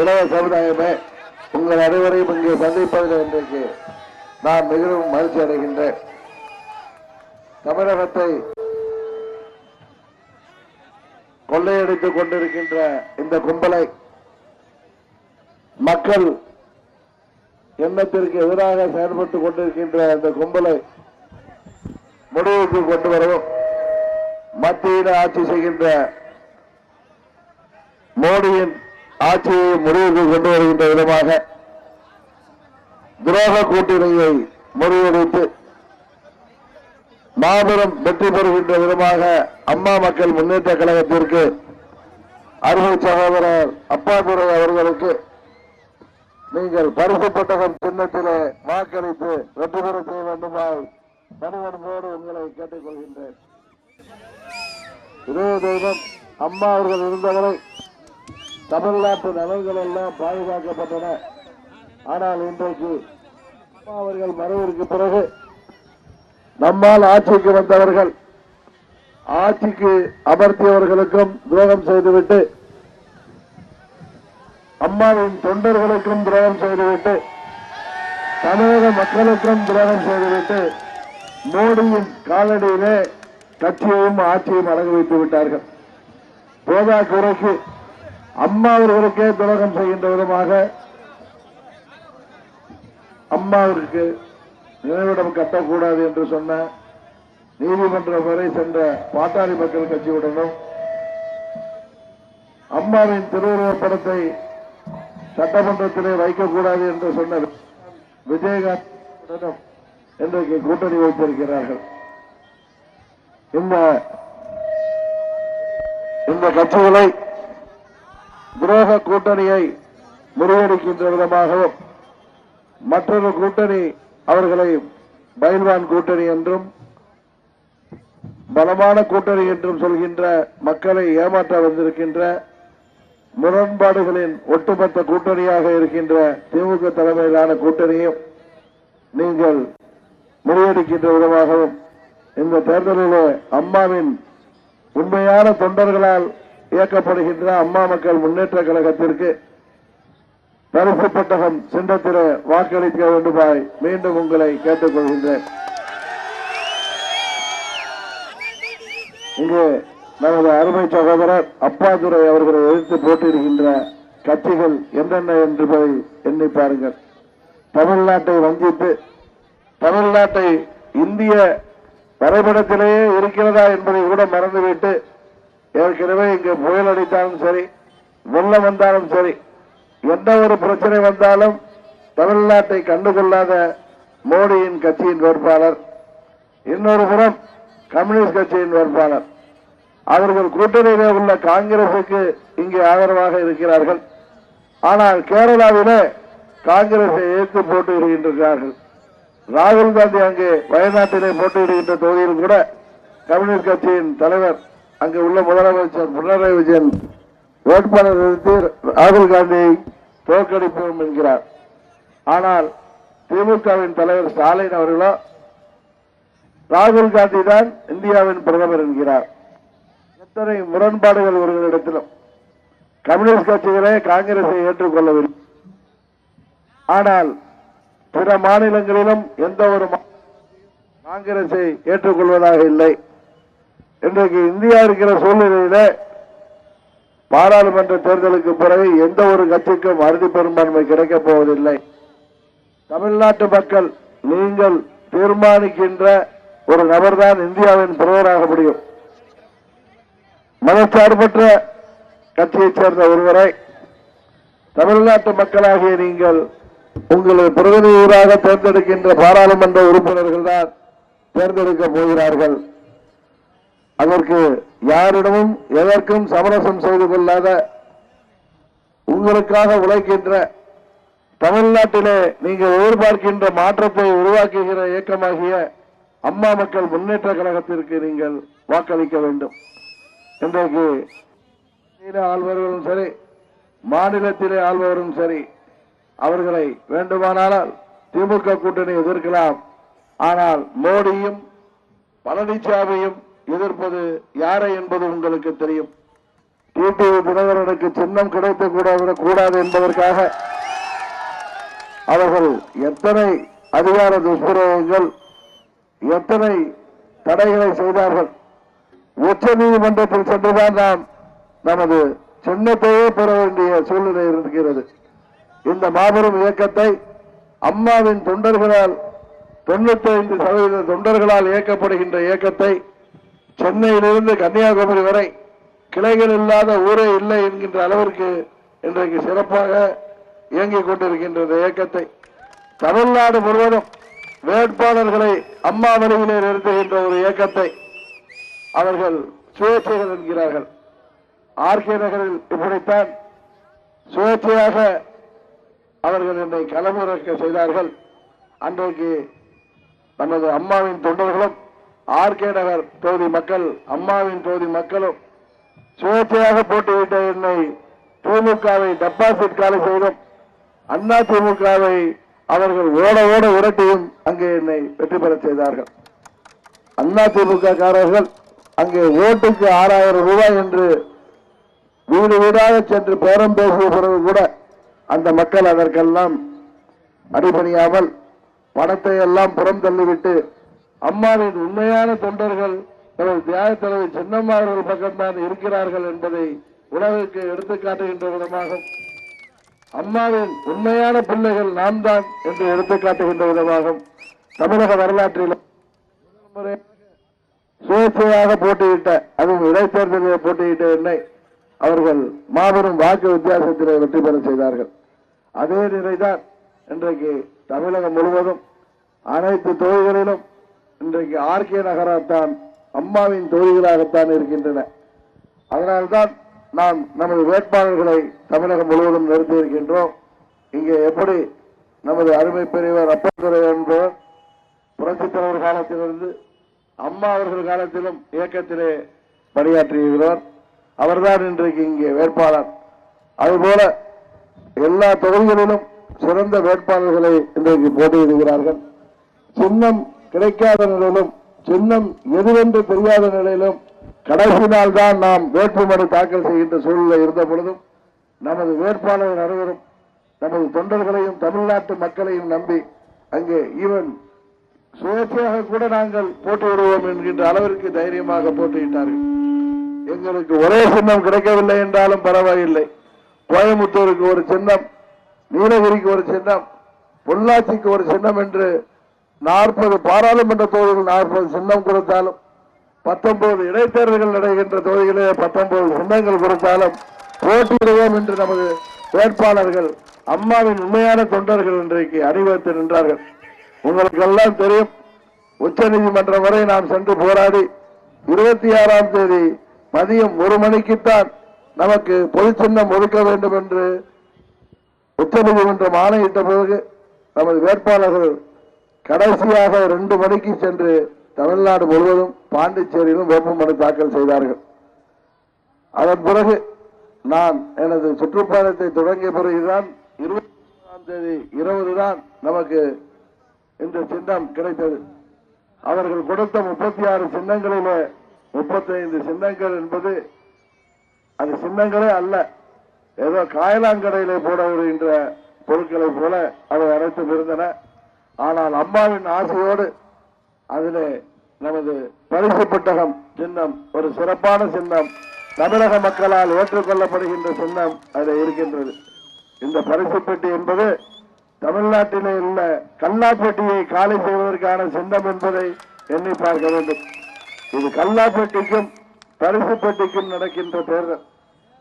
இளைய சமுதாயமே, உங்கள் அனைவரையும் இங்கே சந்திப்பதில் இன்றைக்கு நான் மிகவும் மகிழ்ச்சி அடைகின்றேன். தமிழகத்தை கொள்ளையடித்துக் கொண்டிருக்கின்ற இந்த கும்பலை மக்கள் எண்ணத்திற்கு எதிராக செயல்பட்டுக் கொண்டிருக்கின்ற இந்த கும்பலை முடிவுக்கு கொண்டு வரவும், மத்தியில் ஆட்சி செய்கின்ற மோடியின் ஆட்சியை முடிவுக்கு கொண்டு வருகின்ற விதமாக துரோக கூட்டணியை முறியடித்து மாபெரும் வெற்றி பெறுகின்ற விதமாக அம்மா மக்கள் முன்னேற்ற கழகத்திற்கு அருமை சகோதரர் அப்பாதுரை அவர்களுக்கு நீங்கள் பரிசு பெட்டகம் சின்னத்திலே வாக்களித்து வெற்றி பெற செய்ய வேண்டுமாய் பணிவன்போடு உங்களை கேட்டுக் கொள்கின்றேன். இதே தெய்வம் அம்மா அவர்கள் இருந்தவரை தமிழ்நாட்டு நலன்கள் எல்லாம் பாதுகாக்கப்பட்டன. ஆனால் இன்றைக்கு அம்மா அவர்கள் மறைவிற்கு பிறகு நம்மால் ஆட்சிக்கு வந்தவர்கள் ஆட்சிக்கு அமர்த்தியவர்களுக்கும் துரோகம் செய்துவிட்டு, அம்மாவின் தொண்டர்களுக்கும் துரோகம் செய்துவிட்டு, தமிழக மக்களுக்கும் துரோகம் செய்துவிட்டு, மோடியின் காலடியிலே கட்சியையும் ஆட்சியையும் அடகு வைத்து விட்டார்கள். போதா குறைக்கு அம்மா அவர்களுக்கே துரோகம் செய்கின்ற விதமாக அம்மாவிற்கு நினைவிடம் கட்டக்கூடாது என்று சொன்ன நீதிமன்றம் வரை சென்ற பாட்டாளி மக்கள் கட்சியுடனும், அம்மாவின் திருவுருவப் படத்தை சட்டமன்றத்திலே வைக்கக்கூடாது என்று சொன்ன விஜயகாந்துடனும் இன்றைக்கு கூட்டணி வைத்திருக்கிறார்கள். இந்த கட்சிகளை துரோக கூட்டணியை முறியடிக்கின்ற விதமாகவும், மற்றொரு கூட்டணி அவர்களை பயில்வான் கூட்டணி என்றும் பலமான கூட்டணி என்றும் சொல்கின்ற மக்களை ஏமாற்ற வந்திருக்கின்ற முரண்பாடுகளின் ஒட்டுமொத்த கூட்டணியாக இருக்கின்ற திமுக தலைமையிலான கூட்டணியும் நீங்கள் முறியடிக்கின்ற விதமாகவும், இந்த தேர்தலில் அம்மாவின் உண்மையான தொண்டர்களால் இயக்கப்படுகின்ற அம்மா மக்கள் முன்னேற்ற கழகத்திற்கு பரிசு பெட்டகம் சின்னத்திலே வாக்களிக்க வேண்டுமாய் மீண்டும் உங்களை கேட்டுக் கொள்கின்றேன். இங்கு நமது அருமை சகோதரர் அப்பாதுரை அவர்களை எதிர்த்து போட்டியிடுகின்ற கட்சிகள் என்னென்ன என்பதை எண்ணி பாருங்கள். தமிழ்நாட்டை வஞ்சித்து, தமிழ்நாட்டை இந்திய வரைபடத்திலேயே இருக்கிறதா என்பதை கூட மறந்துவிட்டு, ஏற்கனவே இங்கு புயல் அடித்தாலும் சரி, வெள்ளம் வந்தாலும் சரி, எந்த ஒரு பிரச்சனை வந்தாலும் தமிழ்நாட்டை கண்டுகொள்ளாத மோடியின் கட்சியின் வேட்பாளர், இன்னொரு புறம் கம்யூனிஸ்ட் கட்சியின் வேட்பாளர், அவர்கள் கூட்டணியிலே உள்ள காங்கிரசுக்கு இங்கே ஆதரவாக இருக்கிறார்கள். ஆனால் கேரளாவிலே காங்கிரஸை எதிர்த்து போட்டியிடுகின்றார்கள். ராகுல் காந்தி அங்கே வயநாட்டிலே போட்டியிடுகின்ற தொகுதியில் கூட கம்யூனிஸ்ட் கட்சியின் தலைவர், அங்கு உள்ள முதலமைச்சர் பினராயி விஜயன் வேட்பாளர் நிறுத்தி ராகுல் காந்தியை தோற்கடிப்போம் என்கிறார். ஆனால் திமுகவின் தலைவர் ஸ்டாலின் அவர்களோ ராகுல் காந்தி தான் இந்தியாவின் பிரதமர் என்கிறார். எத்தனை முரண்பாடுகள் இவர்களிடத்திலும். கம்யூனிஸ்ட் கட்சிகளே காங்கிரஸை ஏற்றுக்கொள்ளவில்லை. ஆனால் பிற மாநிலங்களிலும் எந்த ஒரு காங்கிரஸை ஏற்றுக்கொள்வதாக இல்லை. இன்றைக்கு இந்தியா இருக்கிற சூழ்நிலையில பாராளுமன்ற தேர்தலுக்கு பிறகு எந்த ஒரு கட்சிக்கும் அறுதி பெரும்பான்மை கிடைக்கப் போவதில்லை. தமிழ்நாட்டு மக்கள் நீங்கள் தீர்மானிக்கின்ற ஒரு நபர்தான் இந்தியாவின் பிரதமராக முடியும். மதச்சார்பற்ற கட்சியைச் சேர்ந்த ஒருவரை தமிழ்நாட்டு மக்களாகிய நீங்கள் உங்களை பிரதிநிதியாக தேர்ந்தெடுக்கின்ற பாராளுமன்ற உறுப்பினர்கள் தான் தேர்ந்தெடுக்கப் போகிறார்கள். அதற்கு யாரிடமும் எதற்கும் சமரசம் செய்து கொள்ளாத, உங்களுக்காக உழைக்கின்ற, தமிழ்நாட்டிலே நீங்கள் எதிர்பார்க்கின்ற மாற்றத்தை உருவாக்குகிற இயக்கமாகிய அம்மா மக்கள் முன்னேற்ற கழகத்திற்கு நீங்கள் வாக்களிக்க வேண்டும். இன்றைக்கு ஆள்பவர்களும் சரி, மாநிலத்திலே ஆள்பவரும் சரி, அவர்களை வேண்டுமானால் திமுக கூட்டணி எதிர்க்கலாம். ஆனால் மோடியும் பழனிசாமியும் எதிர்ப்பது யாரை என்பது உங்களுக்கு தெரியும். டிடிவி தினகரனுக்கு சின்னம் கிடைத்து கூடாது என்பதற்காக அவர்கள் எத்தனை அதிகார துஷ்பிரயோகங்கள், எத்தனை தடைகளை செய்தார்கள். உச்ச நீதிமன்றத்தில் சென்றுதான் நாம் நமது சின்னத்தையே பெற வேண்டிய சூழ்நிலை இருக்கிறது. இந்த மாபெரும் இயக்கத்தை அம்மாவின் தொண்டர்களால் 95% தொண்டர்களால் இயக்கப்படுகின்ற இயக்கத்தை சென்னையிலிருந்து கன்னியாகுமரி வரை கிளைகள் இல்லாத ஊரே இல்லை என்கின்ற அளவிற்கு இன்றைக்கு சிறப்பாக இயங்கிக் கொண்டிருக்கின்ற இயக்கத்தை தமிழ்நாடு முழுவதும் வேட்பாளர்களை அம்மா வழியிலே நிறுத்துகின்ற ஒரு இயக்கத்தை அவர்கள் சுயேட்சைகள் என்கிறார்கள். ஆர்கே நகரில் இப்படித்தான் சுயேட்சையாக அவர்கள் என்னை களமிறக்க செய்தார்கள். அன்றைக்கு நமது அம்மாவின் தொண்டர்களும் ஆர்கே நகர் தொகுதி மக்கள், அம்மாவின் தொகுதி மக்களும் சுயேட்சையாக போட்டியிட்ட என்னை திமுகவை டெபாசிட் காலி செய்தும் அண்ணா திமுகவை அவர்கள் ஓட ஓட உரட்டியும் அங்கே என்னை வெற்றி பெற செய்தார்கள். அண்ணா திமுக காரர்கள் அங்கே ஓட்டுக்கு 6000 ரூபாய் என்று வீடு வீடாக சென்று பேரம் பேசிய பிறகு கூட அந்த மக்கள் அதற்கெல்லாம் அடிபணியாமல் பணத்தை எல்லாம் புறம் தள்ளிவிட்டு அம்மாவின் உண்மையான தொண்டர்கள் தியாக தலைவர் சின்னம்மா அவர்கள் பக்கம்தான் இருக்கிறார்கள் என்பதை உலகிற்கு எடுத்துக்காட்டுகின்ற விதமாக அம்மாவின் உண்மையான பிள்ளைகள் நாம் தான் என்று எடுத்துக்காட்டுகின்ற விதமாக தமிழக வரலாற்றில் சுயேட்சையாக போட்டியிட்ட, அதுவும் இடைத்தேர்தலில் போட்டியிட்ட என்னை அவர்கள் மாபெரும் வாக்கு வித்தியாசத்தில் வெற்றி பெற செய்தார்கள். அதே நிலைதான் இன்றைக்கு தமிழகம் முழுவதும் அனைத்து தொகுதிகளிலும் இன்றைக்கு ஆர்கே நகராத்தான் அம்மாவின் தொகுதிகளாகத்தான் இருக்கின்றன. அதனால்தான் நாம் நமது வேட்பாளர்களை தமிழகம் முழுவதும் நிறுத்தி இருக்கின்றோம். இங்கே எப்படி நமது அருமை பெரியவர் அப்பத்துறை என்பவர் புரட்சித் தலைவர் காலத்திலிருந்து அம்மா அவர்கள் காலத்திலும் இயக்கத்திலே பணியாற்றியிருக்கிறார். அவர்தான் இன்றைக்கு இங்கே வேட்பாளர். அதுபோல எல்லா தொகுதிகளிலும் சிறந்த வேட்பாளர்களை இன்றைக்கு போட்டியிடுகிறார்கள். சின்னம் கிடைக்காத நிலையிலும், சின்னம் எதுவென்று தெரியாத நிலையிலும் கடைசி நாள் தான் நாம் வேட்புமனு தாக்கல் செய்கின்ற சூழ்நிலை இருந்த பொழுதும் நமது வேட்பாளர்கள் அனைவரும் நமது தொண்டர்களையும் தமிழ்நாட்டு மக்களையும் நம்பி அங்கே ஈவன் சுயேட்சையாக கூட நாங்கள் போட்டியிடுவோம் என்கின்ற அளவிற்கு தைரியமாக போட்டியிட்டார்கள். எங்களுக்கு ஒரே சின்னம் கிடைக்கவில்லை என்றாலும் பரவாயில்லை. கோயம்புத்தூருக்கு ஒரு சின்னம், நீலகிரிக்கு ஒரு சின்னம், பொள்ளாச்சிக்கு ஒரு சின்னம் என்று 40 பாராளுமன்ற தொகுதிகள் 40 சின்னம் கொடுத்தாலும் 19 இடைத்தேர்தல்கள் நடைகின்ற தொகுதிகளே 19 சின்னங்கள் கொடுத்தாலும் போட்டியிடுவோம் என்று நமது வேட்பாளர்கள் அம்மாவின் உண்மையான தொண்டர்கள் இன்றைக்கு அணிவகுத்து நின்றார்கள். உங்களுக்கு எல்லாம் தெரியும், உச்ச நீதிமன்றம் வரை நாம் சென்று போராடி 26ஆம் தேதி மதியம் 1 மணிக்குத்தான் நமக்கு பொது சின்னம் ஒதுக்க வேண்டும் என்று உச்ச நீதிமன்றம் ஆணையிட்ட பிறகு நமது வேட்பாளர்கள் கடைசியாக 2 மணிக்கு சென்று தமிழ்நாடு முழுவதும் பாண்டிச்சேரியிலும் வேட்புமனு தாக்கல் செய்தார்கள். அதன் பிறகு நான் எனது சுற்றுப்பயணத்தை தொடங்கிய பிறகுதான் 23ஆம் தேதி இரவு தான் நமக்கு இந்த சின்னம் கிடைத்தது. அவர்கள் கொடுத்த 36 சின்னங்களிலே 35 சின்னங்கள் என்பது அது சின்னங்களே அல்ல, ஏதோ காயலாங்கடையிலே போட வருகின்ற பொருட்களை போல அவை அனைத்தும் இருந்தன. ஆனால் அம்மாவின் ஆசையோடு அதிலே நமது பரிசு பெட்டகம் சின்னம் ஒரு சிறப்பான சின்னம், தமிழக மக்களால் ஏற்றுக்கொள்ளப்படுகின்ற சின்னம் அதில் இருக்கின்றது. இந்த பரிசு பெட்டி என்பது தமிழ்நாட்டிலே உள்ள கல்லாப்பெட்டியை காலி செய்வதற்கான சின்னம் என்பதை எண்ணி பார்க்க வேண்டும். இது கல்லாப்பெட்டிக்கும் பரிசு பெட்டிக்கும் நடக்கின்ற தேர்தல்.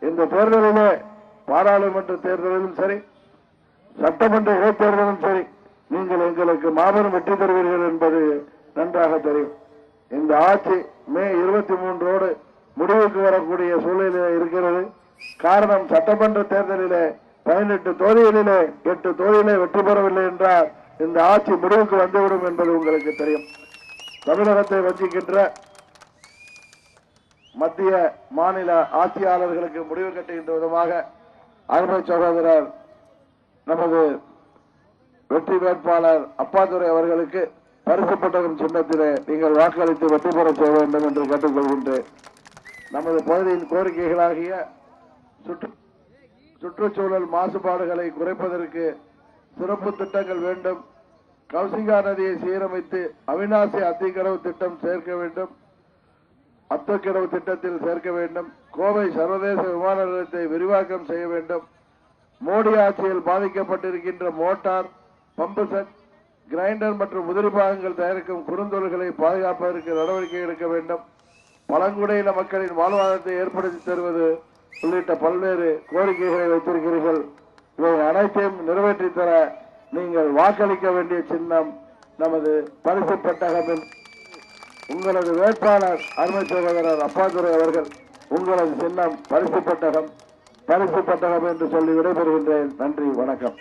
இந்த தேர்தலிலே பாராளுமன்ற தேர்தலிலும் சரி, சட்டமன்ற இடைத்தேர்தலும் சரி, நீங்கள் எங்களுக்கு மாபெரும் வெற்றி தருவீர்கள் என்பது நன்றாக தெரியும். இந்த ஆட்சி மே 23 முடிவுக்கு வரக்கூடிய சூழ்நிலை இருக்கிறது. காரணம், சட்டமன்ற தேர்தலிலே 18 தொகுதிகளிலே 8 தொகுதியிலே வெற்றி பெறவில்லை என்றால் இந்த ஆட்சி முடிவுக்கு வந்துவிடும் என்பது உங்களுக்கு தெரியும். தமிழகத்தை வஞ்சிக்கின்ற மத்திய மாநில ஆட்சியாளர்களுக்கு முடிவு கட்டுகின்ற விதமாக அருமை சகோதரர் நமது வெற்றி வேட்பாளர் அப்பாதுரை அவர்களுக்கு பரிசு பெட்டகம் சின்னத்திலே நீங்கள் வாக்களித்து வெற்றி பெற செய்ய வேண்டும் என்று கேட்டுக்கொள்கின்றேன். நமது பகுதியின் கோரிக்கைகளாகிய சுற்றுச்சூழல் மாசுபாடுகளை குறைப்பதற்கு சிறப்பு திட்டங்கள் வேண்டும். கௌசிகா நதியை சீரமைத்து அவிநாசி அத்திக்கடவு திட்டம் சேர்க்க வேண்டும். அத்திக்கடவு திட்டத்தில் சேர்க்க வேண்டும். கோவை சர்வதேச விமான நிலையத்தை விரிவாக்கம் செய்ய வேண்டும். மோடி ஆட்சியில் பாதிக்கப்பட்டிருக்கின்ற மோட்டார், பம்பு செட், கிரைண்டர் மற்றும் உதிரி பாகங்கள் தயாரிக்கும் குறுந்தொழில்களை பாதுகாப்பதற்கு நடவடிக்கை எடுக்க வேண்டும். பழங்குடியின மக்களின் வாழ்வாதாரத்தை ஏற்படுத்தி தருவது உள்ளிட்ட பல்வேறு கோரிக்கைகளை வைத்திருக்கிறீர்கள். இவை அனைத்தையும் நிறைவேற்றி தர நீங்கள் வாக்களிக்க வேண்டிய சின்னம் நமது பரிசு பெட்டகம். உங்களது வேட்பாளர் அருமை சகோதரர் அப்பாதுரை அவர்கள். உங்களது சின்னம் பரிசு பெட்டகம் என்று சொல்லி விடைபெறுகின்றேன். நன்றி, வணக்கம்.